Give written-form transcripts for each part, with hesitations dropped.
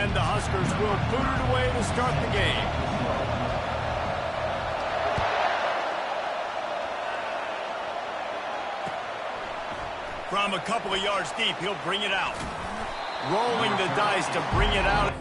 And the Huskers will boot it away to start the game. From a couple of yards deep, he'll bring it out. Rolling the dice to bring it out.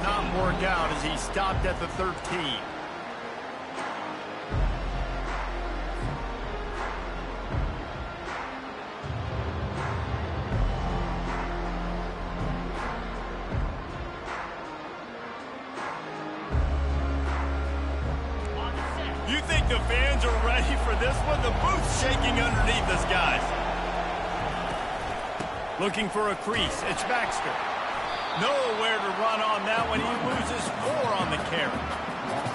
Not work out as he stopped at the 13. You think the fans are ready for this one? The booth's shaking underneath us, guys. Looking for a crease. It's Baxter. Nowhere to run on that one. He loses 4 on the carry.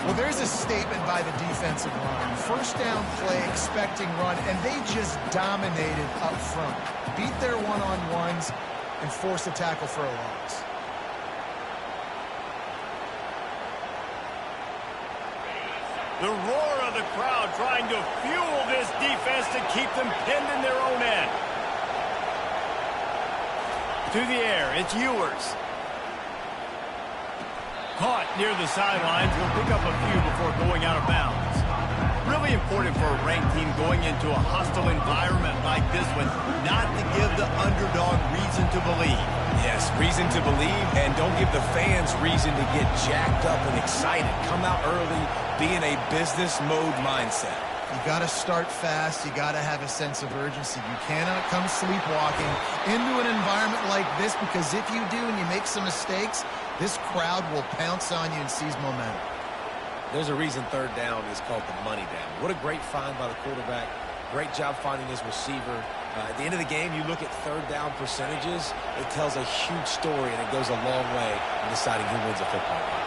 Well, there's a statement by the defensive line. First down play, expecting run, and they just dominated up front. Beat their one-on-ones and force a tackle for a loss. The roar of the crowd trying to fuel this defense to keep them pinned in their own end. To the air, it's Ewers. Caught near the sidelines. He'll pick up a few before going out of bounds. Really important for a ranked team going into a hostile environment like this one not to give the underdog reason to believe. Yes, reason to believe, and don't give the fans reason to get jacked up and excited. Come out early, be in a business mode mindset. You got to start fast. You got to have a sense of urgency. You cannot come sleepwalking into an environment like this, because if you do and you make some mistakes, this crowd will pounce on you and seize momentum. There's a reason third down is called the money down. What a great find by the quarterback. Great job finding his receiver. At the end of the game, you look at third down percentages, it tells a huge story, and it goes a long way in deciding who wins a football game.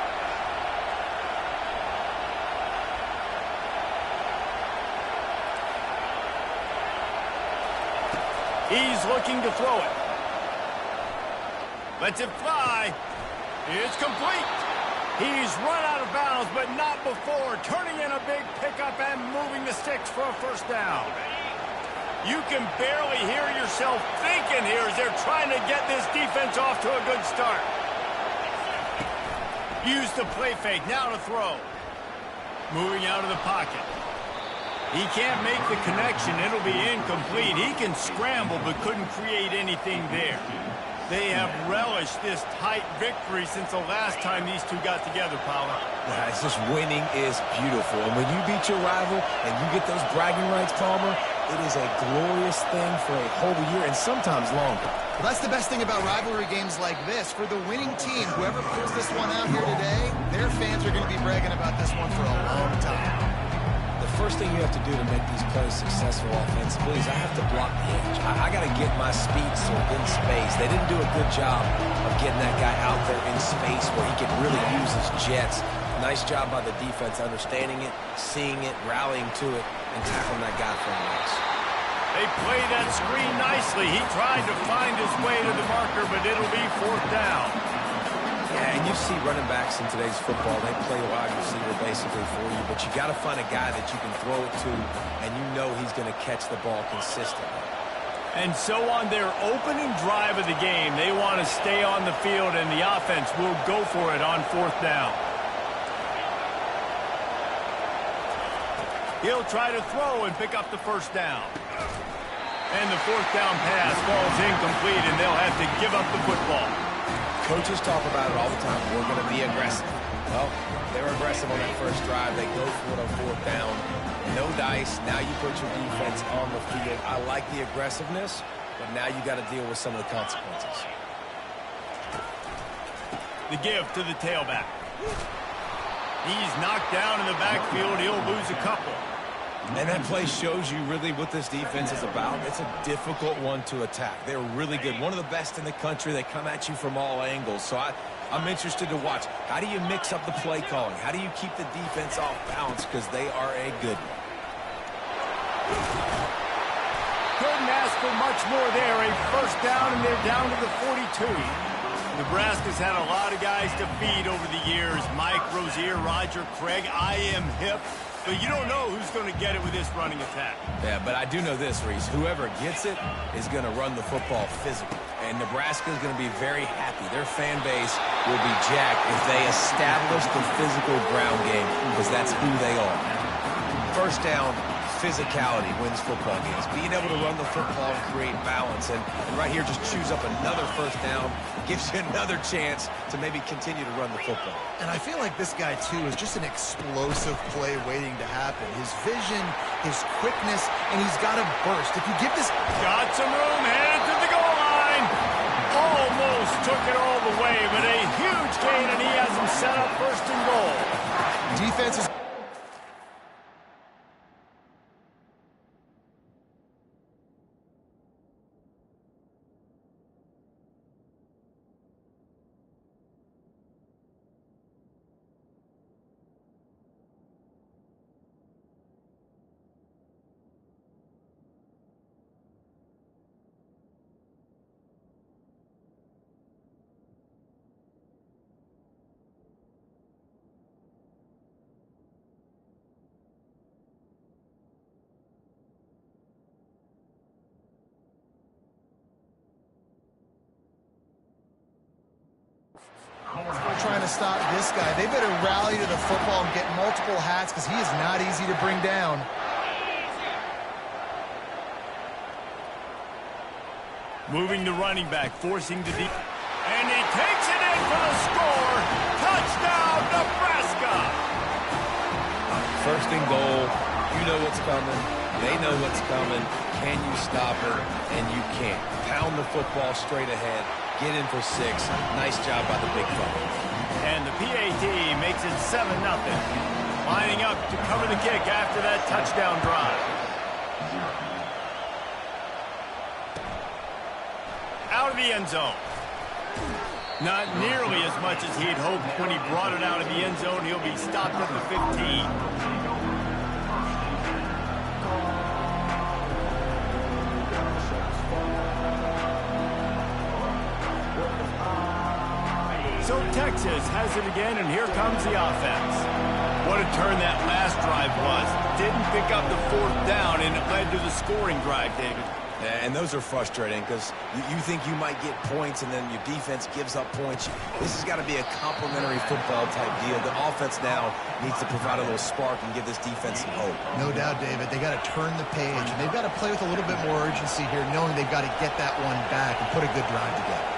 He's looking to throw it. Lets it fly. It's complete. He's run out of bounds, but not before turning in a big pickup and moving the sticks for a first down. You can barely hear yourself thinking here as they're trying to get this defense off to a good start. Use the play fake, now to throw. Moving out of the pocket. He can't make the connection. It'll be incomplete. He can scramble, but couldn't create anything there. They have relished this tight victory since the last time these two got together, Paula. Yeah, it's just winning is beautiful. And when you beat your rival and you get those bragging rights, Palmer, it is a glorious thing for a whole year and sometimes longer. Well, that's the best thing about rivalry games like this. For the winning team, whoever pulls this one out here today, their fans are going to be bragging about this one for a long time. The first thing you have to do to make these plays successful offensively is I have to block the edge. I got to get my speed sword in space. They didn't do a good job of getting that guy out there in space where he could really use his jets. Nice job by the defense understanding it, seeing it, rallying to it, and tackling that guy for a loss. They play that screen nicely. He tried to find his way to the marker, but it'll be fourth down. Yeah, and you see running backs in today's football, they play wide receiver basically for you, but you got to find a guy that you can throw it to, and you know he's going to catch the ball consistently. And so on their opening drive of the game, they want to stay on the field, and the offense will go for it on fourth down. He'll try to throw and pick up the first down. And the fourth down pass falls incomplete, and they'll have to give up the football. Coaches talk about it all the time. We're going to be aggressive. Well, they're aggressive on that first drive. They go for it on fourth down. No dice. Now you put your defense on the field. I like the aggressiveness, but now you got to deal with some of the consequences. The give to the tailback. He's knocked down in the backfield. He'll lose a couple. And that play shows you really what this defense is about. It's a difficult one to attack. They're really good. One of the best in the country. They come at you from all angles. So I'm interested to watch. How do you mix up the play calling? How do you keep the defense off balance? Because they are a good one. Couldn't ask for much more there. A first down, and they're down to the 42. Nebraska's had a lot of guys to feed over the years. Mike Rozier, Roger Craig, I.M. Hip. But you don't know who's going to get it with this running attack. Yeah, but I do know this, Reese. Whoever gets it is going to run the football physical. And Nebraska is going to be very happy. Their fan base will be jacked if they establish the physical ground game, because that's who they are. First down, physicality wins football games. Being able to run the football and create balance. And right here, just choose up another first down, gives you another chance to maybe continue to run the football. And I feel like this guy, too, is just an explosive play waiting to happen. His vision, his quickness, and he's got a burst. If you give this... Got some room, headed to the goal line. Almost took it all the way, but a huge gain, and he has him set up first and goal. Defense is... trying to stop this guy. They better rally to the football and get multiple hats, because he is not easy to bring down. Moving the running back, forcing the deep. And he takes it in for the score. Touchdown, Nebraska! First and goal. You know what's coming. They know what's coming. Can you stop her? And you can't. Pound the football straight ahead. Get in for 6. Nice job by the big fella. And the PAT makes it 7-0. Lining up to cover the kick after that touchdown drive. the end zone. Not nearly as much as he'd hoped when he brought it out of the end zone. He'll be stopped at the 15. So Texas has it again, and here comes the offense. What a turn that last drive was. Didn't pick up the 4th down, and it led to the scoring drive, David. And those are frustrating because you think you might get points and then your defense gives up points. This has got to be a complimentary football type deal. The offense now needs to provide a little spark and give this defense some hope. No doubt, David. They got to turn the page, and they've got to play with a little bit more urgency here, knowing they've got to get that one back and put a good drive together.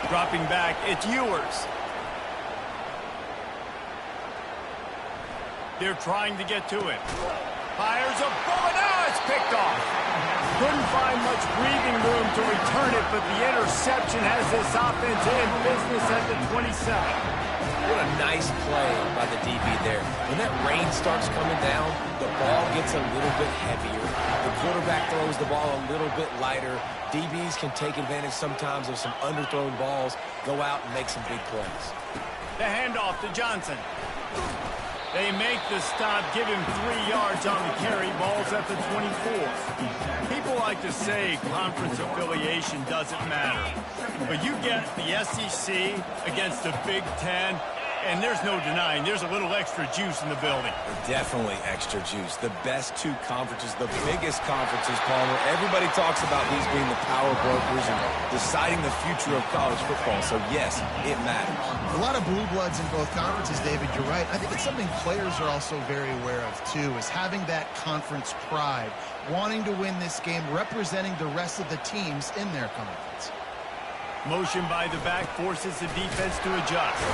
Dropping back, it's Ewers. They're trying to get to it. Fires a bullet. Now it's picked off. Couldn't find much breathing room to return it, but the interception has this offense in business at the 27. What a nice play by the DB there. When that rain starts coming down, the ball gets a little bit heavier. The quarterback throws the ball a little bit lighter. DBs can take advantage sometimes of some underthrown balls, go out and make some big plays. The handoff to Johnson. They make the stop, give him 3 yards on the carry. Ball's at the 24. People like to say conference affiliation doesn't matter. But you get the SEC against the Big Ten, and there's no denying there's a little extra juice in the building. Definitely extra juice. The best 2 conferences, the biggest conferences, Palmer. Everybody talks about these being the power brokers and deciding the future of college football. So, yes, it matters. A lot of blue bloods in both conferences, David. You're right. I think it's something players are also very aware of, too, is having that conference pride, wanting to win this game, representing the rest of the teams in their conference. Motion by the back forces the defense to adjust.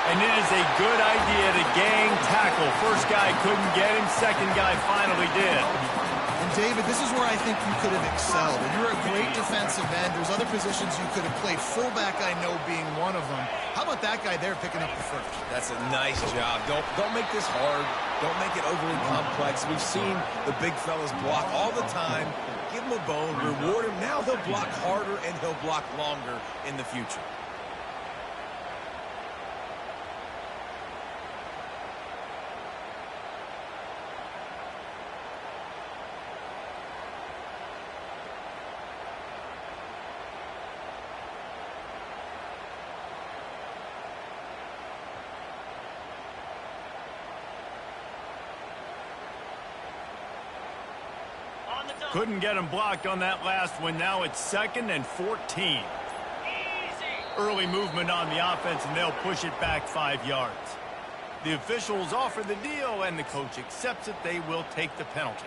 And it is a good idea to gang tackle. First guy couldn't get him. Second guy finally did. And, David, this is where I think you could have excelled. And you're a great defensive end. There's other positions you could have played. Fullback, I know, being one of them. How about that guy there picking up the first? That's a nice job. Don't make this hard. Don't make it overly complex. We've seen the big fellas block all the time. Give him a bone. Reward him. Now he'll block harder and he'll block longer in the future. Couldn't get him blocked on that last one. Now it's 2nd and 14. Early movement on the offense, and they'll push it back 5 yards. The officials offer the deal, and the coach accepts it. They will take the penalty.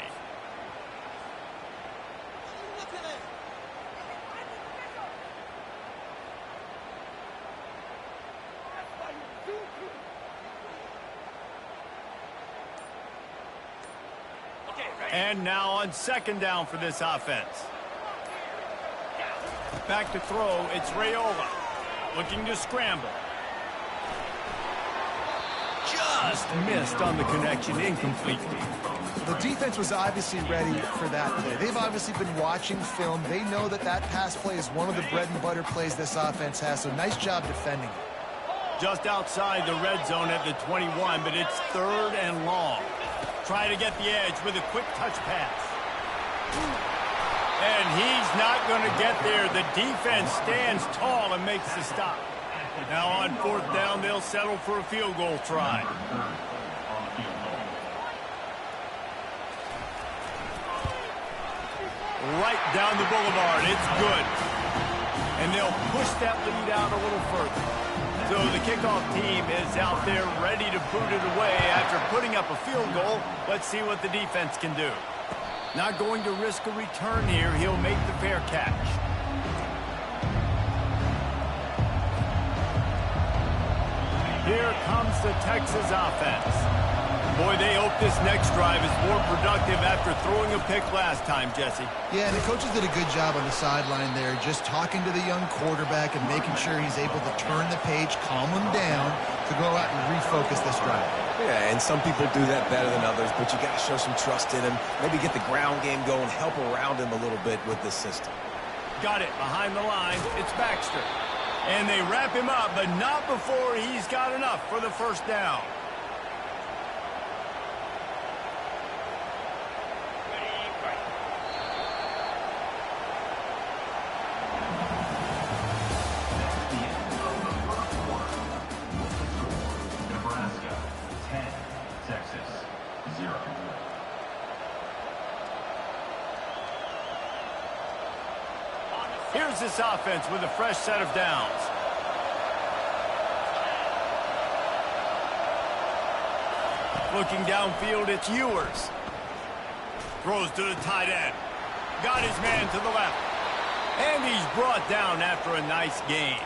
And now on 2nd down for this offense. Back to throw, it's Raiola. Looking to scramble. Just missed on the connection, incomplete. The defense was obviously ready for that play. They've obviously been watching film. They know that that pass play is one of the bread and butter plays this offense has, so nice job defending it. Just outside the red zone at the 21, but it's 3rd and long. Try to get the edge with a quick touch pass. And he's not going to get there. The defense stands tall and makes the stop. Now on 4th down, they'll settle for a field goal try. Right down the boulevard. It's good. And they'll push that lead out a little further. So the kickoff team is out there ready to boot it away after putting up a field goal. Let's see what the defense can do. Not going to risk a return here. He'll make the fair catch. Here comes the Texas offense. Boy, they hope this next drive is more productive after throwing a pick last time, Jesse. Yeah, and the coaches did a good job on the sideline there, just talking to the young quarterback and making sure he's able to turn the page, calm him down, to go out and refocus this drive. Yeah, and some people do that better than others, but you got to show some trust in him. Maybe get the ground game going, help around him a little bit with this system. Got it behind the line. It's Baxter. And they wrap him up, but not before he's got enough for the first down. Nebraska 10, Texas 0. Here's this offense with a fresh set of downs. Looking downfield, it's Ewers. Throws to the tight end. Got his man to the left. And he's brought down after a nice gain.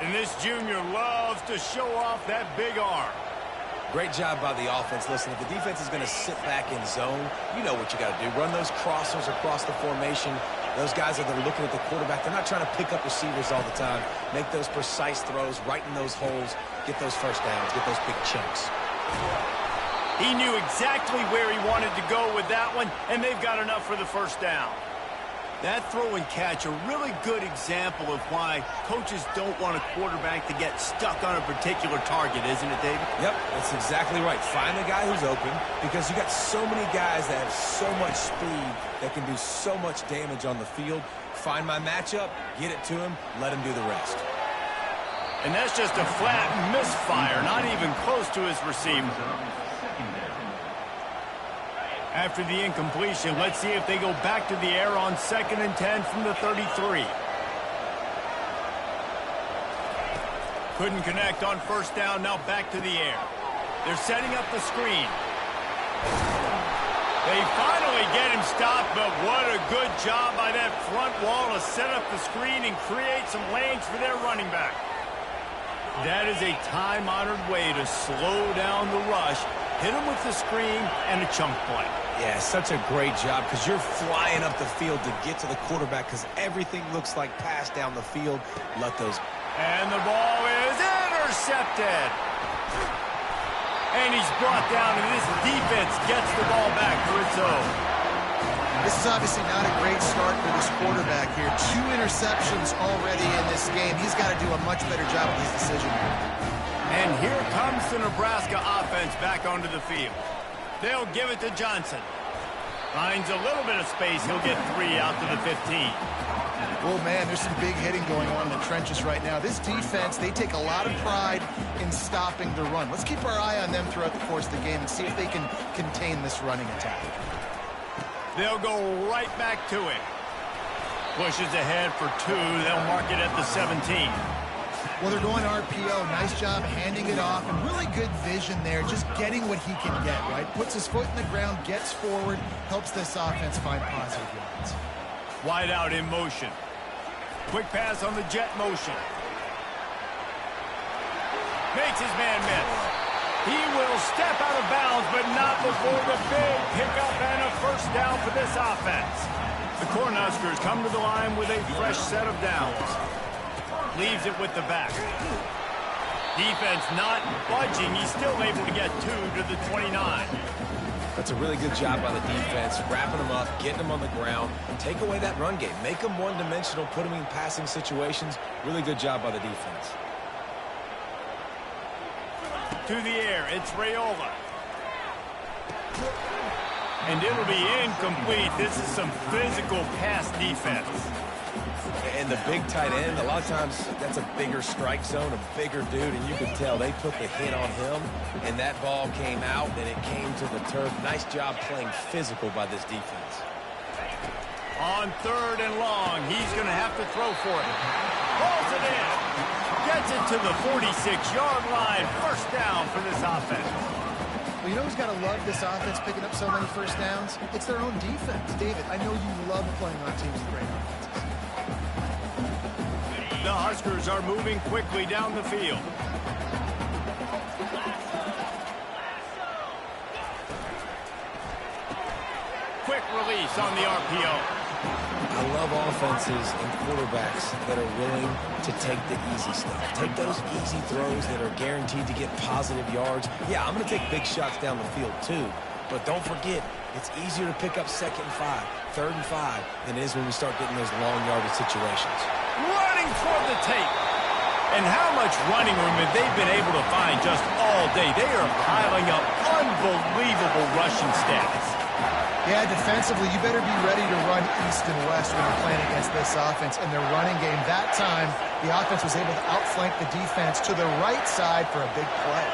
And this junior loves to show off that big arm. Great job by the offense. Listen, if the defense is going to sit back in zone, you know what you got to do. Run those crossers across the formation. Those guys that are looking at the quarterback, they're not trying to pick up receivers all the time. Make those precise throws, right in those holes, get those first downs, get those big chunks. He knew exactly where he wanted to go with that one, and they've got enough for the first down. That throw and catch, a really good example of why coaches don't want a quarterback to get stuck on a particular target, isn't it, David? Yep, that's exactly right. Find the guy who's open, because you got so many guys that have so much speed that can do so much damage on the field. Find my matchup, get it to him, let him do the rest. And that's just a flat misfire, not even close to his receiver. After the incompletion, let's see if they go back to the air on 2nd and 10 from the 33. Couldn't connect on first down, now back to the air. They're setting up the screen. They finally get him stopped, but what a good job by that front wall to set up the screen and create some lanes for their running back. That is a time-honored way to slow down the rush, hit him with the screen and a chunk play. Yeah, such a great job because you're flying up the field to get to the quarterback because everything looks like pass down the field. Let those... And the ball is intercepted. And he's brought down, and this defense gets the ball back for its own. This is obviously not a great start for this quarterback here. 2 interceptions already in this game. He's got to do a much better job with his decision. And here comes the Nebraska offense back onto the field. They'll give it to Johnson. Finds a little bit of space. He'll get 3 out to the 15. Oh, man, there's some big hitting going on in the trenches right now. This defense, they take a lot of pride in stopping the run. Let's keep our eye on them throughout the course of the game and see if they can contain this running attack. They'll go right back to it. Pushes ahead for 2. They'll mark it at the 17. Well, they're going RPO. Nice job handing it off, and really good vision there, just getting what he can get, right? Puts his foot in the ground, gets forward, helps this offense find positive yards. Wide out in motion. Quick pass on the jet motion. Makes his man miss. He will step out of bounds, but not before the big pickup and a first down for this offense. The Cornhuskers come to the line with a fresh set of downs. Leaves it with the back. Defense not budging. He's still able to get 2 to the 29. That's a really good job by the defense, wrapping them up, getting them on the ground. Take away that run game. Make them one-dimensional, put them in passing situations. Really good job by the defense. To the air, it's Raiola. And it'll be incomplete. This is some physical pass defense. And the big tight end, a lot of times that's a bigger strike zone, a bigger dude, and you can tell they put the hit on him, and that ball came out, and it came to the turf. Nice job playing physical by this defense. On 3rd and long, he's going to have to throw for it. Pulls it in. Gets it to the 46-yard line. First down for this offense. Well, you know who's got to love this offense picking up so many first downs? It's their own defense. David, I know you love playing on teams with great offenses. The Huskers are moving quickly down the field. Quick release on the RPO. I love offenses and quarterbacks that are willing to take the easy stuff. Take those easy throws that are guaranteed to get positive yards. Yeah, I'm going to take big shots down the field too. But don't forget, it's easier to pick up 2nd and 5, 3rd and 5 than it is when we start getting those long yardage situations. Running toward the tape. And how much running room have they been able to find just all day? They are piling up unbelievable rushing stats. Yeah, defensively, you better be ready to run east and west when you're playing against this offense. In their running game, that time, the offense was able to outflank the defense to the right side for a big play.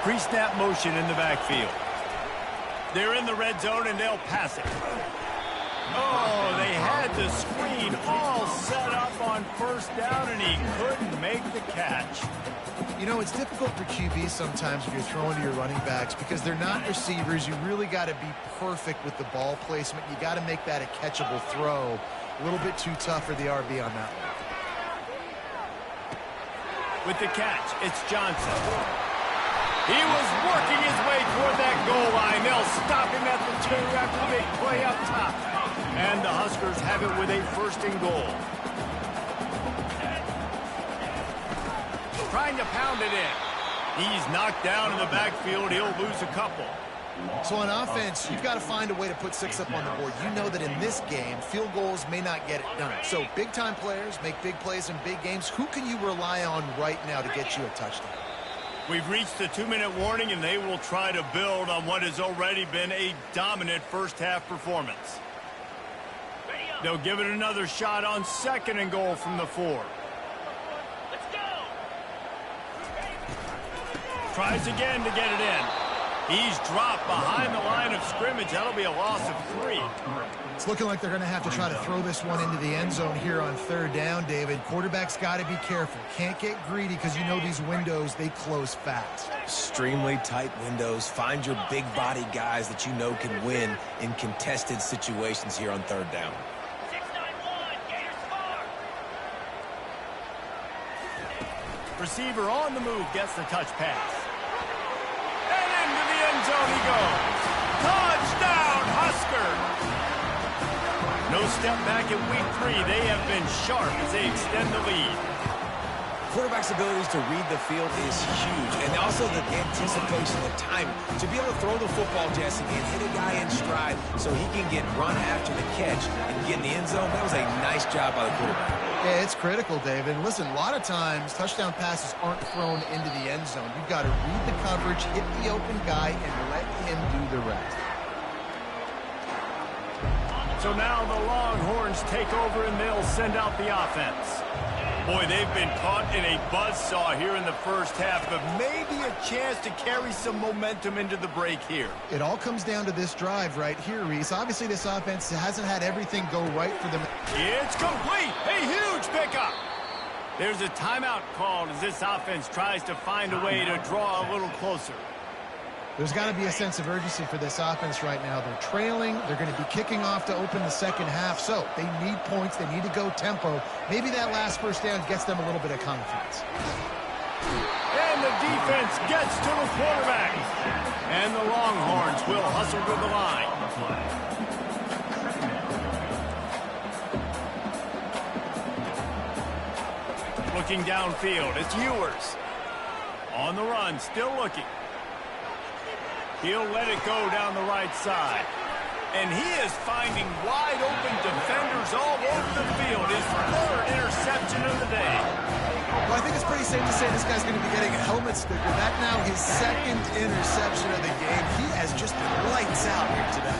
Pre-snap motion in the backfield. They're in the red zone, and they'll pass it. Oh, they had the screen all set up on 1st down, and he couldn't make the catch. You know, it's difficult for QBs sometimes when you're throwing to your running backs because they're not receivers. You really got to be perfect with the ball placement. You got to make that a catchable throw. A little bit too tough for the RB on that one. With the catch, it's Johnson. He was working his way toward that goal line. They'll stop him at the 2 after the big play up top. And the Huskers have it with a 1st and goal. Trying to pound it in. He's knocked down in the backfield. He'll lose a couple. So on offense, you've got to find a way to put 6 up on the board. You know that in this game, field goals may not get it done. So big-time players make big plays in big games. Who can you rely on right now to get you a touchdown? We've reached the 2-minute warning, and they will try to build on what has already been a dominant first-half performance. They'll give it another shot on 2nd and goal from the 4. Tries again to get it in. He's dropped behind the line of scrimmage. That'll be a loss of 3. It's looking like they're going to have to try to throw this one into the end zone here on 3rd down, David. Quarterback's got to be careful. Can't get greedy because you know these windows, they close fast. Extremely tight windows. Find your big body guys that you know can win in contested situations here on 3rd down. Receiver on the move gets the touch pass. And into the end zone he goes. Touchdown, Husker! No step back in week 3. They have been sharp as they extend the lead. Quarterback's abilities to read the field is huge, and also the anticipation, the timing. To be able to throw the football, Jesse, and hit a guy in stride so he can get run after the catch and get in the end zone, that was a nice job by the quarterback. Yeah, it's critical, David. Listen, a lot of times touchdown passes aren't thrown into the end zone. You've got to read the coverage, hit the open guy, and let him do the rest. So now the Longhorns take over, and they'll send out the offense. Boy, they've been caught in a buzzsaw here in the first half, but maybe a chance to carry some momentum into the break here. It all comes down to this drive right here, Reese. Obviously, this offense hasn't had everything go right for them. It's complete. A huge pickup. There's a timeout called as this offense tries to find a way to draw a little closer. There's got to be a sense of urgency for this offense right now. They're trailing. They're going to be kicking off to open the second half. So they need points. They need to go tempo. Maybe that last 1st down gets them a little bit of confidence. And the defense gets to the quarterback. And the Longhorns will hustle to the line. Looking downfield, it's Ewers. On the run, still looking. He'll let it go down the right side. And he is finding wide-open defenders all over the field. His 3rd interception of the day. Well, I think it's pretty safe to say this guy's going to be getting a helmet sticker. That now his 2nd interception of the game. He has just been lights out here today.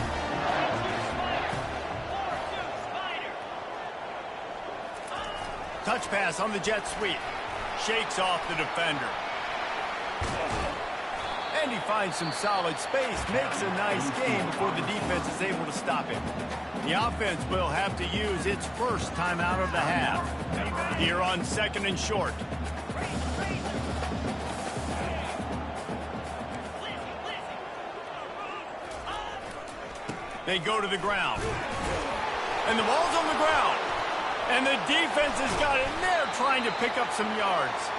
Touch pass on the jet sweep. Shakes off the defender. And he finds some solid space, makes a nice game before the defense is able to stop him. The offense will have to use its 1st timeout of the half. Here on 2nd and short. They go to the ground. And the ball's on the ground. And the defense has got in there trying to pick up some yards.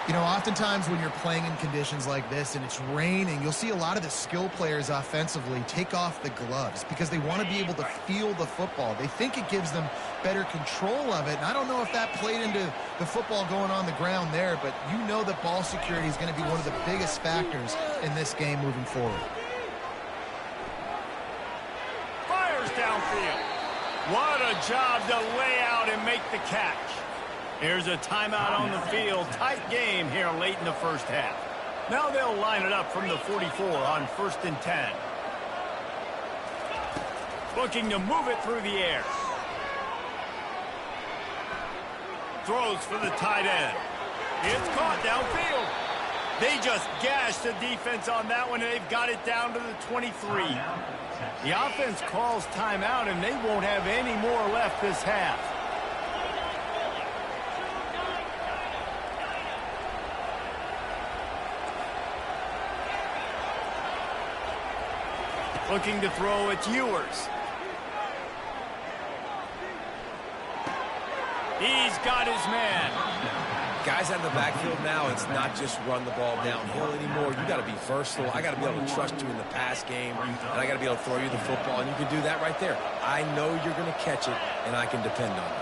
You know, oftentimes when you're playing in conditions like this and it's raining, you'll see a lot of the skill players offensively take off the gloves because they want to be able to feel the football. They think it gives them better control of it. And I don't know if that played into the football going on the ground there, but you know that ball security is going to be one of the biggest factors in this game moving forward. Fires downfield. What a job to lay out and make the catch. Here's a timeout on the field. Tight game here late in the first half. Now they'll line it up from the 44 on 1st and 10. Looking to move it through the air. Throws for the tight end. It's caught downfield. They just gashed the defense on that one, and they've got it down to the 23. The offense calls timeout, and they won't have any more left this half. Looking to throw, it's Ewers. He's got his man. Guys out in the backfield now, it's not just run the ball downhill anymore. You got to be versatile. I got to be able to trust you in the pass game, and I got to be able to throw you the football, and you can do that right there. I know you're going to catch it, and I can depend on it.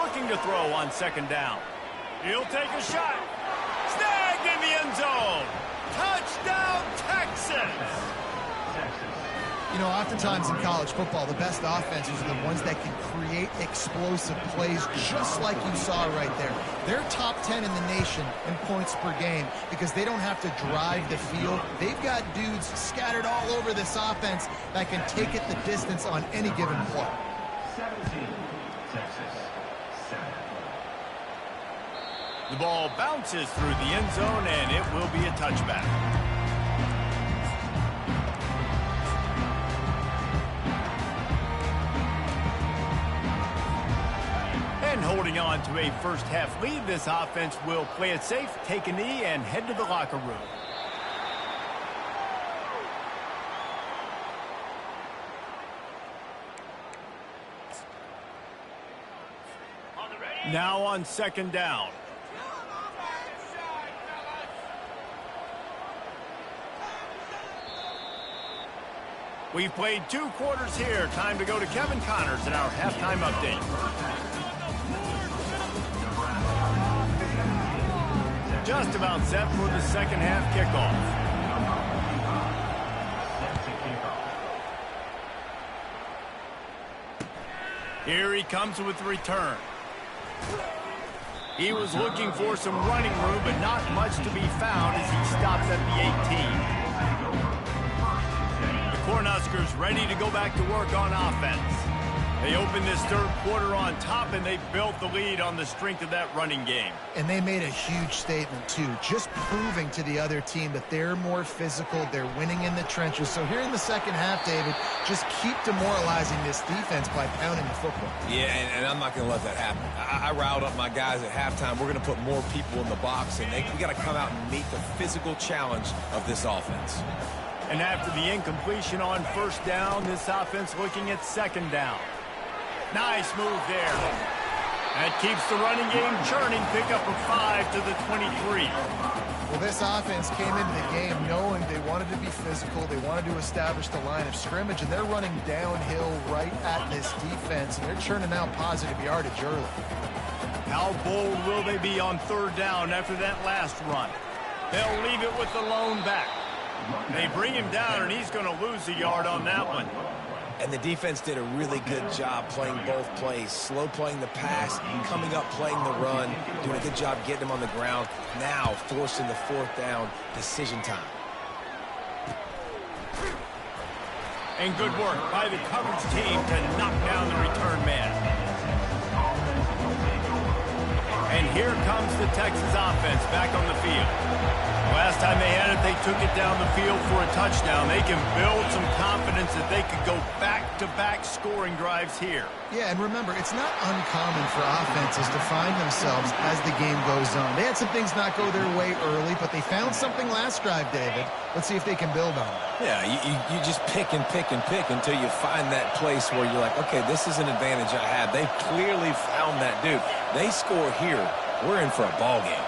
Looking to throw on 2nd down. He'll take a shot. Snagged in the end zone. Touchdown, Texans! You know, oftentimes in college football, the best offenses are the ones that can create explosive plays just like you saw right there. They're top 10 in the nation in points per game because they don't have to drive the field. They've got dudes scattered all over this offense that can take it the distance on any given play. 17, Texas, 7. The ball bounces through the end zone, and it will be a touchback. And holding on to a first-half lead, this offense will play it safe, take a knee, and head to the locker room. Now on 2nd down. We've played 2 quarters here. Time to go to Kevin Connors in our halftime update. Just about set for the 2nd half kickoff. Here he comes with the return. He was looking for some running room, but not much to be found as he stops at the 18. Cornhuskers ready to go back to work on offense. They opened this 3rd quarter on top, and they built the lead on the strength of that running game. And they made a huge statement, too, just proving to the other team that they're more physical, they're winning in the trenches. So here in the 2nd half, David, just keep demoralizing this defense by pounding the football. Yeah, and I'm not going to let that happen. I riled up my guys at halftime. We're going to put more people in the box, and we got to come out and meet the physical challenge of this offense. And after the incompletion on 1st down, this offense looking at 2nd down. Nice move there. That keeps the running game churning. Pick up a 5 to the 23. Well, this offense came into the game knowing they wanted to be physical. They wanted to establish the line of scrimmage, and they're running downhill right at this defense, and they're churning out positive yardage early. How bold will they be on 3rd down after that last run? They'll leave it with the lone back. They bring him down, and he's going to lose a yard on that one. And the defense did a really good job playing both plays. Slow playing the pass, coming up playing the run, doing a good job getting him on the ground. Now forcing the 4th down, decision time. And good work by the coverage team to knock down the return man. And here comes the Texas offense back on the field. Last time they had it, they took it down the field for a touchdown. They can build some confidence that they could go back-to-back scoring drives here. Yeah, and remember, it's not uncommon for offenses to find themselves as the game goes on. They had some things not go their way early, but they found something last drive, David. Let's see if they can build on it. Yeah, you just pick and pick and pick until you find that place where you're like, okay, this is an advantage I have. They clearly found that dude. They score here, we're in for a ball game.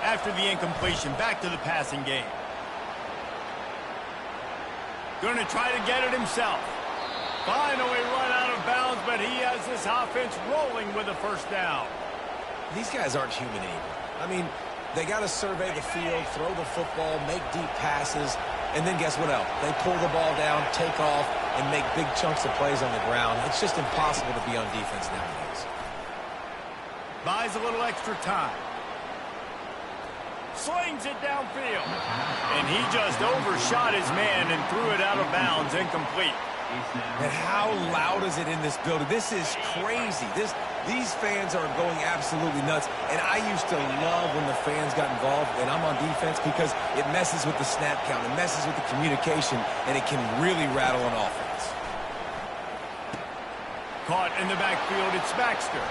After the incompletion, back to the passing game. Going to try to get it himself. Finally run out of bounds, but he has this offense rolling with a first down. These guys aren't human anymore. I mean, they got to survey the field, throw the football, make deep passes, and then guess what else? They pull the ball down, take off, and make big chunks of plays on the ground. It's just impossible to be on defense nowadays. Buys a little extra time. Slings it downfield. And he just overshot his man and threw it out of bounds, incomplete. And how loud is it in this building? This is crazy. These fans are going absolutely nuts. And I used to love when the fans got involved, and I'm on defense, because it messes with the snap count. It messes with the communication, and it can really rattle an offense. Caught in the backfield, it's Baxter.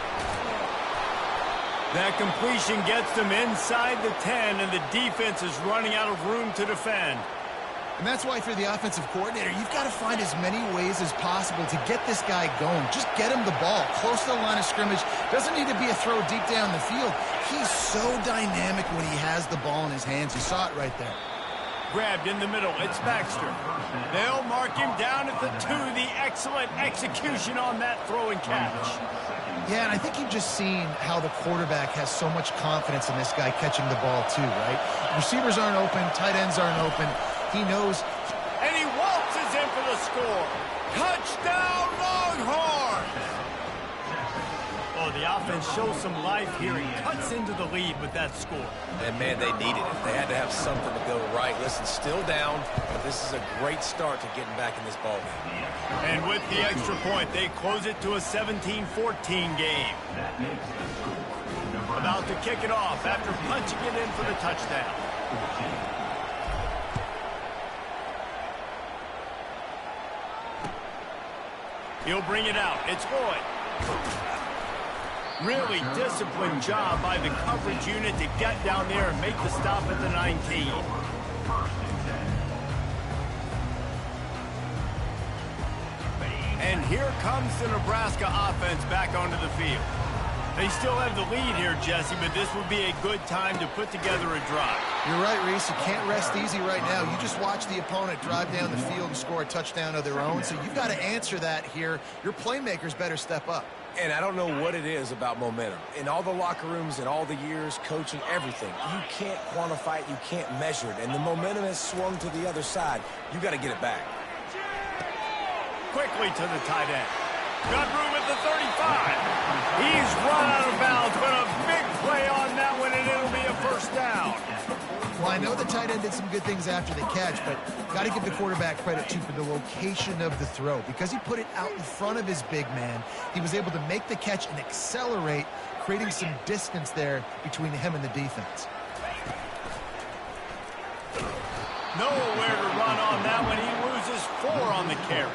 That completion gets them inside the 10, and the defense is running out of room to defend. And that's why, for the offensive coordinator, you've got to find as many ways as possible to get this guy going. Just get him the ball close to the line of scrimmage. Doesn't need to be a throw deep down the field. He's so dynamic when he has the ball in his hands. You saw it right there. Grabbed in the middle, it's Baxter. They'll mark him down at the 2. The excellent execution on that throw and catch. Yeah, and I think you've just seen how the quarterback has so much confidence in this guy catching the ball too, right? Receivers aren't open, tight ends aren't open. He knows. And he waltzes in for the score. Touchdown, Longhorns! Oh, the offense shows some life here and cuts into the lead with that score. And, man, they needed it. They had to have something to go right. Listen, still down, but this is a great start to getting back in this ballgame. And with the extra point, they close it to a 17-14 game. About to kick it off after punching it in for the touchdown. He'll bring it out. It's Lloyd. Really disciplined job by the coverage unit to get down there and make the stop at the 19. And here comes the Nebraska offense back onto the field. They still have the lead here, Jesse, but this would be a good time to put together a drive. You're right, Reese. You can't rest easy right now. You just watch the opponent drive down the field and score a touchdown of their own, so you've got to answer that here. Your playmakers better step up. And I don't know what it is about momentum. In all the locker rooms, in all the years, coaching, everything, you can't quantify it, you can't measure it. And the momentum has swung to the other side. You got to get it back. Quickly to the tight end. Got room at the 35. He's run out of bounds, but a big play on that one, and it'll be a first down. Well, I know the tight end did some good things after the catch, but got to give the quarterback credit, too, for the location of the throw. Because he put it out in front of his big man, he was able to make the catch and accelerate, creating some distance there between him and the defense. Nowhere to run on that one. He loses 4 on the carry.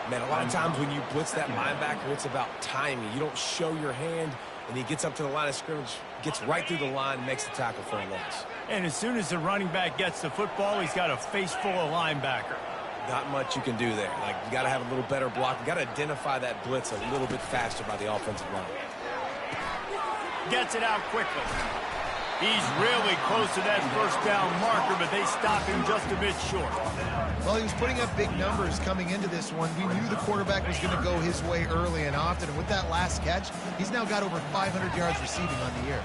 Man, a lot of times when you blitz that linebacker, it's about timing. You don't show your hand, and he gets up to the line of scrimmage, gets right through the line, and makes the tackle for a loss. And as soon as the running back gets the football, he's got a face full of linebacker. Not much you can do there. Like, you got to have a little better block. You got to identify that blitz a little bit faster by the offensive line. Gets it out quickly. He's really close to that first down marker, but they stop him just a bit short. Well, he was putting up big numbers coming into this one. We knew the quarterback was going to go his way early and often, and with that last catch, he's now got over 500 yards receiving on the year.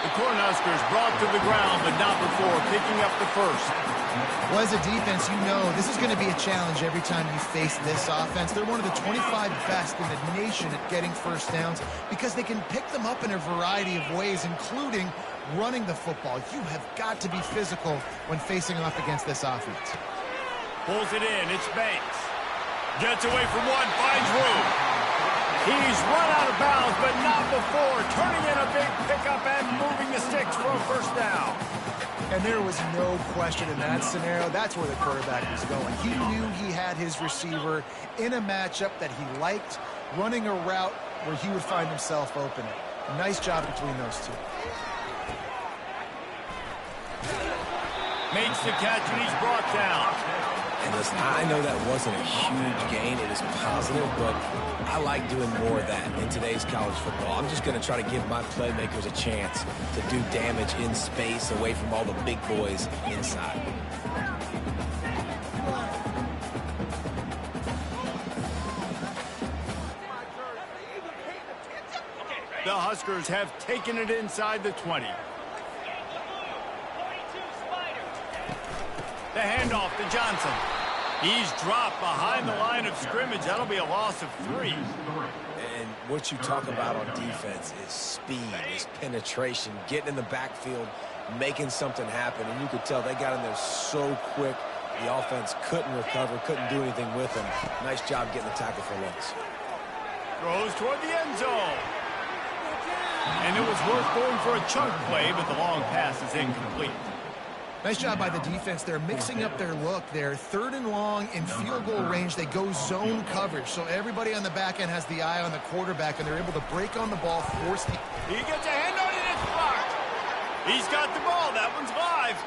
The Cornhuskers brought to the ground, but not before picking up the first. Well, as a defense, you know this is going to be a challenge every time you face this offense. They're one of the 25 best in the nation at getting first downs because they can pick them up in a variety of ways, including running the football. You have got to be physical when facing off against this offense. Pulls it in. It's Banks. Gets away from one. Finds room. He's run out of bounds, but not before. Turning in a big pickup and moving the sticks for a first down. And there was no question in that scenario. That's where the quarterback was going. He knew he had his receiver in a matchup that he liked, running a route where he would find himself open. Nice job between those two. Makes the catch and he's brought down. And listen, I know that wasn't a huge gain. It is positive, but I like doing more of that in today's college football. I'm just going to try to give my playmakers a chance to do damage in space away from all the big boys inside. The Huskers have taken it inside the 20. The handoff to Johnson. He's dropped behind the line of scrimmage. That'll be a loss of 3. And what you talk about on defense is speed, is penetration, getting in the backfield, making something happen. And you could tell they got in there so quick, the offense couldn't recover, couldn't do anything with them. Nice job getting the tackle for once. Throws toward the end zone. And it was worth going for a chunk play, but the long pass is incomplete. Nice job by the defense. They're mixing up their look. They're 3rd and long in field goal range. They go zone coverage. So everybody on the back end has the eye on the quarterback, and they're able to break on the ball, force the... He gets a hand on it, and it's blocked. He's got the ball. That one's live.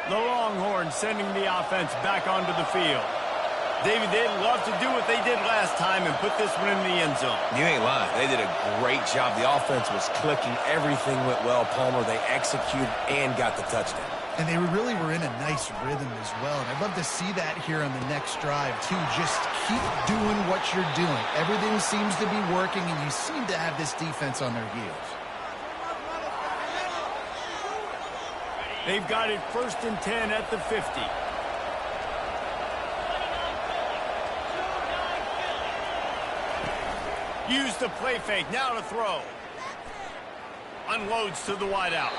The Longhorns sending the offense back onto the field. David, they'd love to do what they did last time and put this one in the end zone. You ain't lying. They did a great job. The offense was clicking. Everything went well, Palmer. They executed and got the touchdown. And they really were in a nice rhythm as well. And I'd love to see that here on the next drive, too. Just keep doing what you're doing. Everything seems to be working, and you seem to have this defense on their heels. They've got it 1st and 10 at the 50. Use the play fake, now to throw. Unloads to the wideout.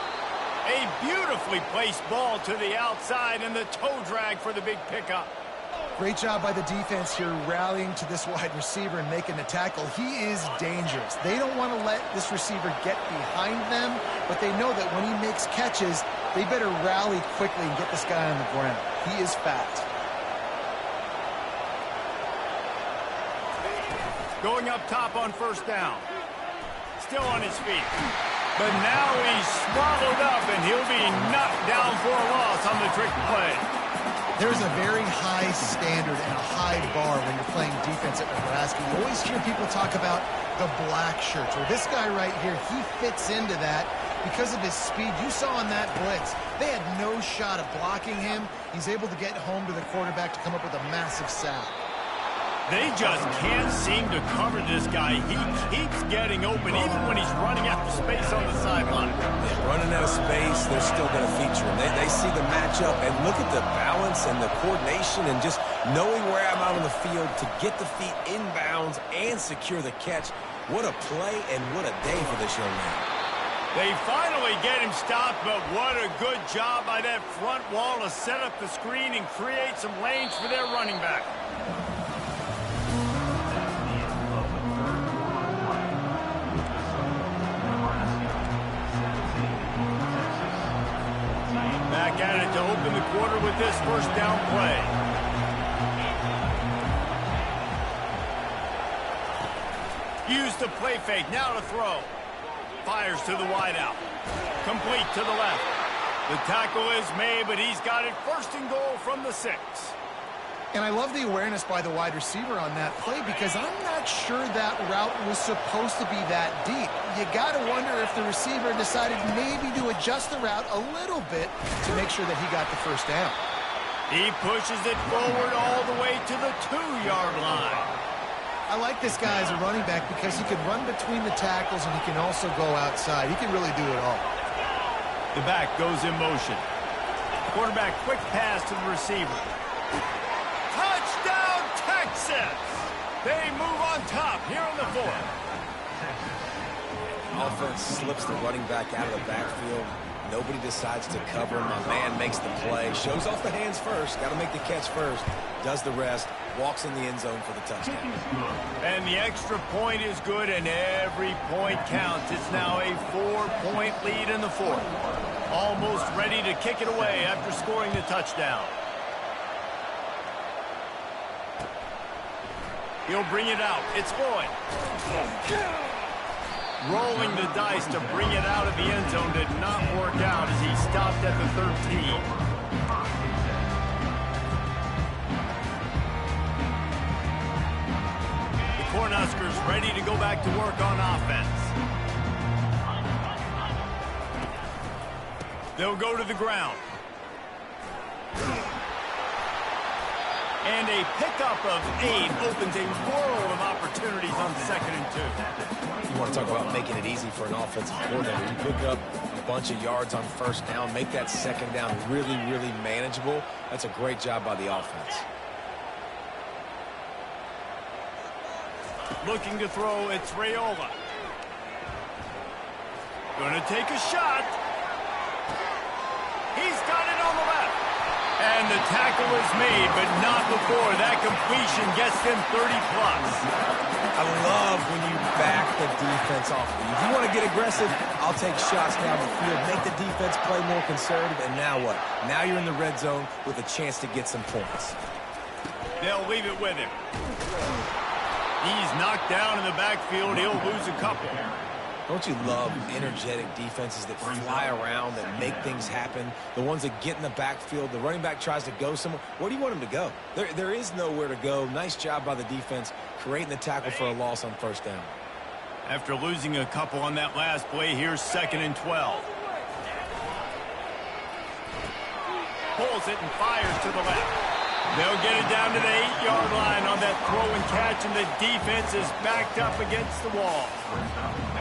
A beautifully placed ball to the outside and the toe drag for the big pickup. Great job by the defense here rallying to this wide receiver and making the tackle. He is dangerous. They don't want to let this receiver get behind them, but they know that when he makes catches, they better rally quickly and get this guy on the ground. He is fast. Going up top on 1st down. Still on his feet. But now he's swallowed up, and he'll be knocked down for a loss on the trick play. There's a very high standard and a high bar when you're playing defense at Nebraska. You always hear people talk about the black shirts. Well, this guy right here, he fits into that because of his speed. You saw on that blitz, they had no shot of blocking him. He's able to get home to the quarterback to come up with a massive sack. They just can't seem to cover this guy. He keeps getting open, even when he's running out of space on the sideline. Yeah, running out of space, they're still going to feature him. They see the matchup, and look at the balance and the coordination and just knowing where I'm out on the field to get the feet inbounds and secure the catch. What a play and what a day for this young man. They finally get him stopped, but what a good job by that front wall to set up the screen and create some lanes for their running back. Back at it to open the quarter with this 1st down play. Use the play fake, now to throw. Fires to the wideout. Complete to the left. The tackle is made, but he's got it 1st and goal from the 6. And I love the awareness by the wide receiver on that play because I'm not sure that route was supposed to be that deep. You got to wonder if the receiver decided maybe to adjust the route a little bit to make sure that he got the 1st down. He pushes it forward all the way to the 2-yard line. I like this guy as a running back because he can run between the tackles and he can also go outside. He can really do it all. The back goes in motion. Quarterback quick pass to the receiver. Touchdown, Texas! They move on top here in the 4th. Offense slips the running back out of the backfield. Nobody decides to cover him. My man makes the play. Shows off the hands first. Got to make the catch first. Does the rest. Walks in the end zone for the touchdown. And the extra point is good, and every point counts. It's now a 4-point lead in the 4th. Almost ready to kick it away after scoring the touchdown. He'll bring it out. It's Lloyd. Rolling the dice to bring it out of the end zone did not work out as he stopped at the 13. The Cornhuskers ready to go back to work on offense. They'll go to the ground. And a pickup of 8 opens a world of opportunities on 2nd and 2. You want to talk about making it easy for an offensive coordinator. You pick up a bunch of yards on 1st down, make that 2nd down really, really manageable. That's a great job by the offense. Looking to throw, it's Raiola. Gonna take a shot. He's got it on the left. And the tackle is made, but not before that completion gets them 30-plus. I love when you back the defense off of you. If you want to get aggressive, I'll take shots down the field, make the defense play more conservative, and now what? Now you're in the red zone with a chance to get some points. They'll leave it with him. He's knocked down in the backfield. He'll lose a couple. Don't you love energetic defenses that fly around, that make things happen? The ones that get in the backfield, the running back tries to go somewhere. Where do you want him to go? There is nowhere to go. Nice job by the defense, creating the tackle for a loss on 1st down. After losing a couple on that last play, here's 2nd and 12. Pulls it and fires to the left. They'll get it down to the 8-yard line on that throw and catch, and the defense is backed up against the wall.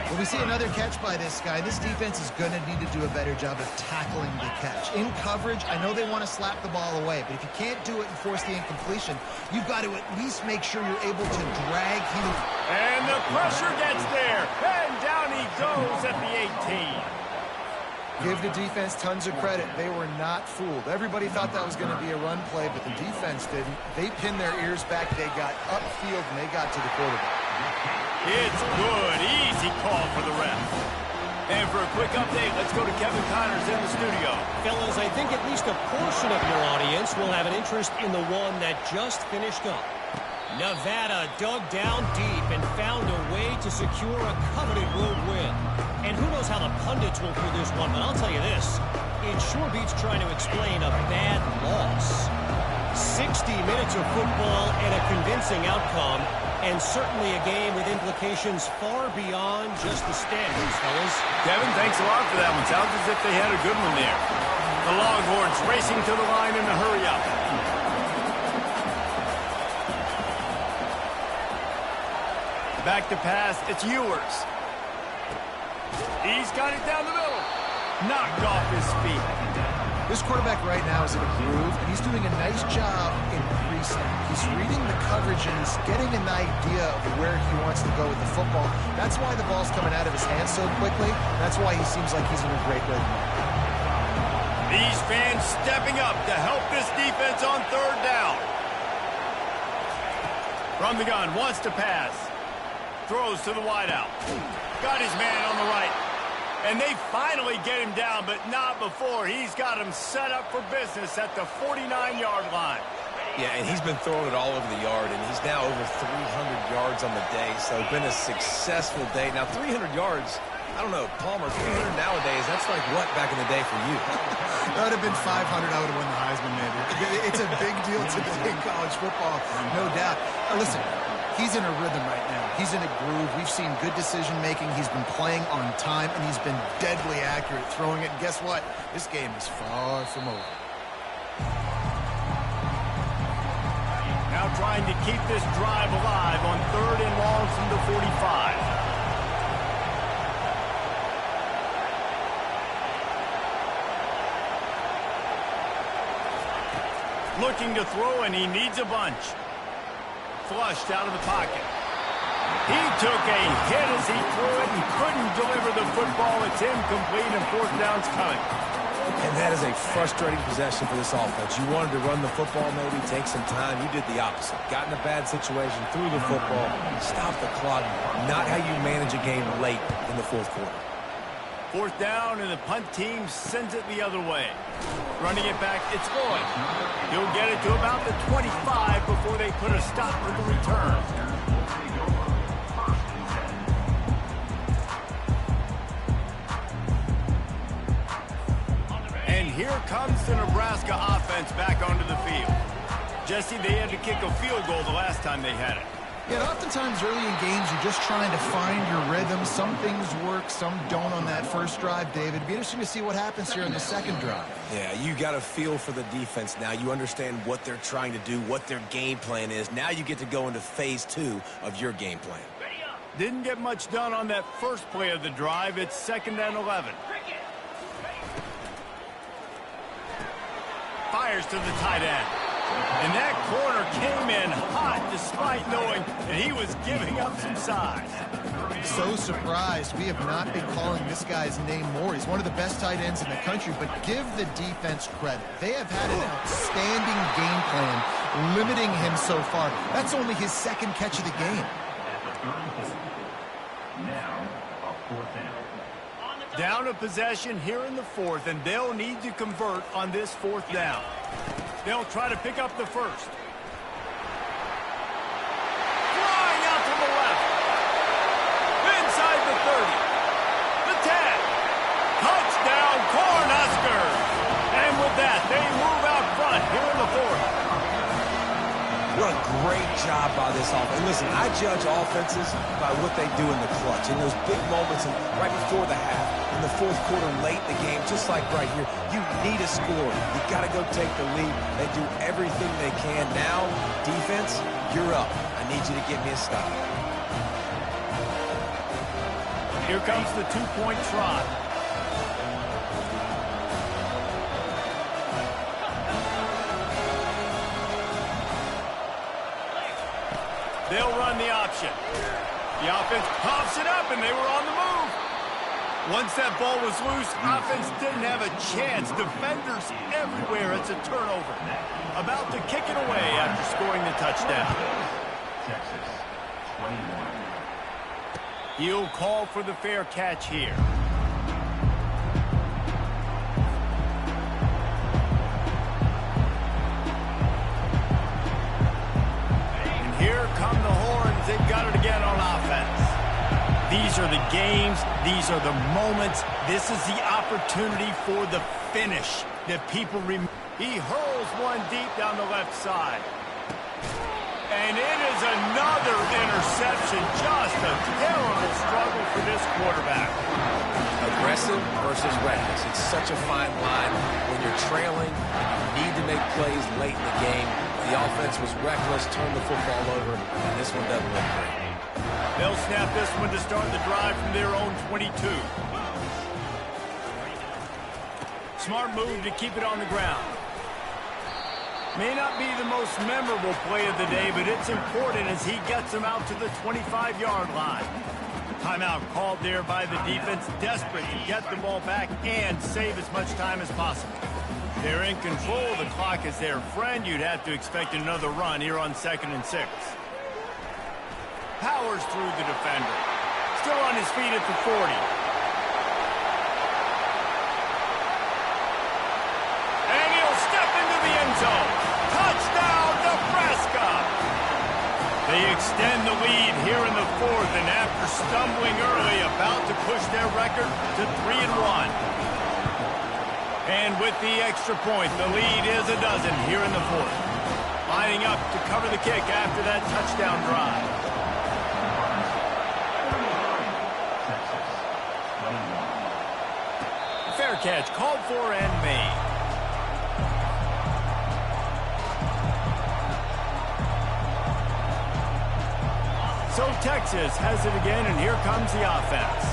Well, we see another catch by this guy. This defense is going to need to do a better job of tackling the catch. In coverage, I know they want to slap the ball away, but if you can't do it and force the incompletion, you've got to at least make sure you're able to drag him. And the pressure gets there, and down he goes at the 18. Give the defense tons of credit. They were not fooled. Everybody thought that was going to be a run play, but the defense didn't. They pinned their ears back. They got upfield, and they got to the quarterback. It's good. Easy call for the ref. And for a quick update, let's go to Kevin Connors in the studio. Fellas, I think at least a portion of your audience will have an interest in the one that just finished up. Nevada dug down deep and found a way to secure a coveted road win. And who knows how the pundits will view this one, but I'll tell you this. It sure beats trying to explain a bad loss. 60 minutes of football and a convincing outcome, and certainly a game with implications far beyond just the standings, fellas. Kevin, thanks a lot for that one. Sounds as if they had a good one there. The Longhorns racing to the line in a hurry-up. Back to pass, it's Ewers. He's got it down the middle. Knocked off his feet. This quarterback right now is in a groove, and he's doing a nice job in pre-snap. He's reading the coverage, and he's getting an idea of where he wants to go with the football. That's why the ball's coming out of his hands so quickly. That's why he seems like he's in a great rhythm. These fans stepping up to help this defense on 3rd down. From the gun, wants to pass. Throws to the wideout. Got his man on the right. And they finally get him down, but not before. He's got him set up for business at the 49-yard line. Yeah, and he's been throwing it all over the yard, and he's now over 300 yards on the day, so been a successful day. Now, 300 yards, I don't know, Palmer, 300 nowadays, that's like what back in the day for you? That would have been 500. I would have won the Heisman, maybe. It's a big deal today in college football, no doubt. Listen, he's in a rhythm right now. He's in a groove. We've seen good decision-making. He's been playing on time, and he's been deadly accurate throwing it. And guess what? This game is far from over. Now trying to keep this drive alive on 3rd and long from the 45. Looking to throw, and he needs a bunch. Flushed out of the pocket. He took a hit as he threw it and couldn't deliver the football. It's incomplete, and 4th down's coming. And that is a frustrating possession for this offense. You wanted to run the football, maybe take some time. You did the opposite. Got in a bad situation, threw the football, stopped the clock. Not how you manage a game late in the 4th quarter. 4th down, and the punt team sends it the other way. Running it back, it's Lloyd. He'll get it to about the 25 before they put a stop with the return. here comes the Nebraska offense back onto the field. Jesse, they had to kick a field goal the last time they had it. Yeah, and oftentimes early in games, you're just trying to find your rhythm. Some things work, some don't on that first drive, David. It'd be interesting to see what happens here in the second drive. Yeah, you got a feel for the defense now. You understand what they're trying to do, what their game plan is. Now you get to go into phase 2 of your game plan. Didn't get much done on that first play of the drive. It's 2nd and 11. Fires to the tight end. And that corner came in hot despite knowing that he was giving up some size. So surprised. We have not been calling this guy's name more. He's one of the best tight ends in the country, but give the defense credit. They have had an outstanding game plan limiting him so far. That's only his 2nd catch of the game. Now, a 4th down. Down a possession here in the 4th, and they'll need to convert on this 4th down. They'll try to pick up the first. Flying out to the left. Inside the 30. The 10. Touchdown, Cornhuskers. And with that, they move out front here in the 4th. What a great job by this offense. And listen, I judge offenses by what they do in the clutch. In those big moments and right before the half, in the 4th quarter, late in the game, just like right here, you need a score. You got to go take the lead. They do everything they can. Now, defense, you're up. I need you to get me a stop. Here comes the 2-point try. They'll run the option. The offense pops it up, and they were on the move. Once that ball was loose, offense didn't have a chance. Defenders everywhere. It's a turnover. About to kick it away after scoring the touchdown. Texas, 21. He'll call for the fair catch here. And here come the horns. They've got it again on offense. These are the games. These are the moments. This is the opportunity for the finish that people remember. He hurls one deep down the left side. And it is another interception. Just a terrible struggle for this quarterback. Aggressive versus reckless. It's such a fine line when you're trailing and you need to make plays late in the game. The offense was reckless, turned the football over, and this one doesn't look great. They'll snap this one to start the drive from their own 22. Smart move to keep it on the ground. May not be the most memorable play of the day, but it's important as he gets them out to the 25-yard line. Timeout called there by the defense, desperate to get the ball back and save as much time as possible. They're in control. The clock is their friend. You'd have to expect another run here on 2nd and 6. Powers through the defender. Still on his feet at the 40. And he'll step into the end zone. Touchdown, Nebraska! They extend the lead here in the 4th, and after stumbling early, about to push their record to 3-1. And with the extra point, the lead is a dozen here in the 4th. Lining up to cover the kick after that touchdown drive. Fair catch called for and made. So Texas has it again, and here comes the offense.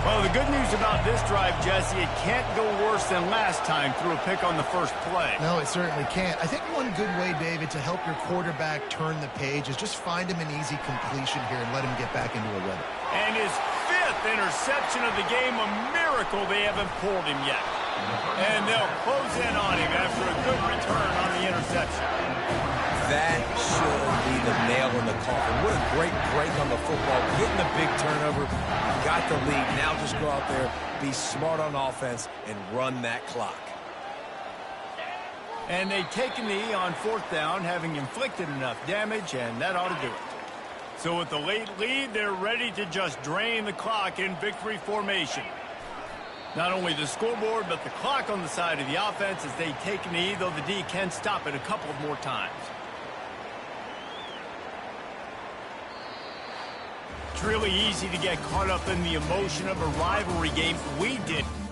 Well, the good news about this drive, Jesse, it can't go worse than last time through a pick on the first play. No, it certainly can't. I think one good way, David, to help your quarterback turn the page is just find him an easy completion here and let him get back into a rhythm. And his 5th interception of the game, a miracle they haven't pulled him yet. And they'll close in on him after a good return on the interception. That should be the nail in the coffin. What a great break on the football. Getting the big turnover. You got the lead. Now just go out there, be smart on offense, and run that clock. And they take a knee on 4th down, having inflicted enough damage, and that ought to do it. So with the late lead, they're ready to just drain the clock in victory formation. Not only the scoreboard, but the clock on the side of the offense as they take a knee, though the D can stop it a couple of more times. It's really easy to get caught up in the emotion of a rivalry game. We didn't.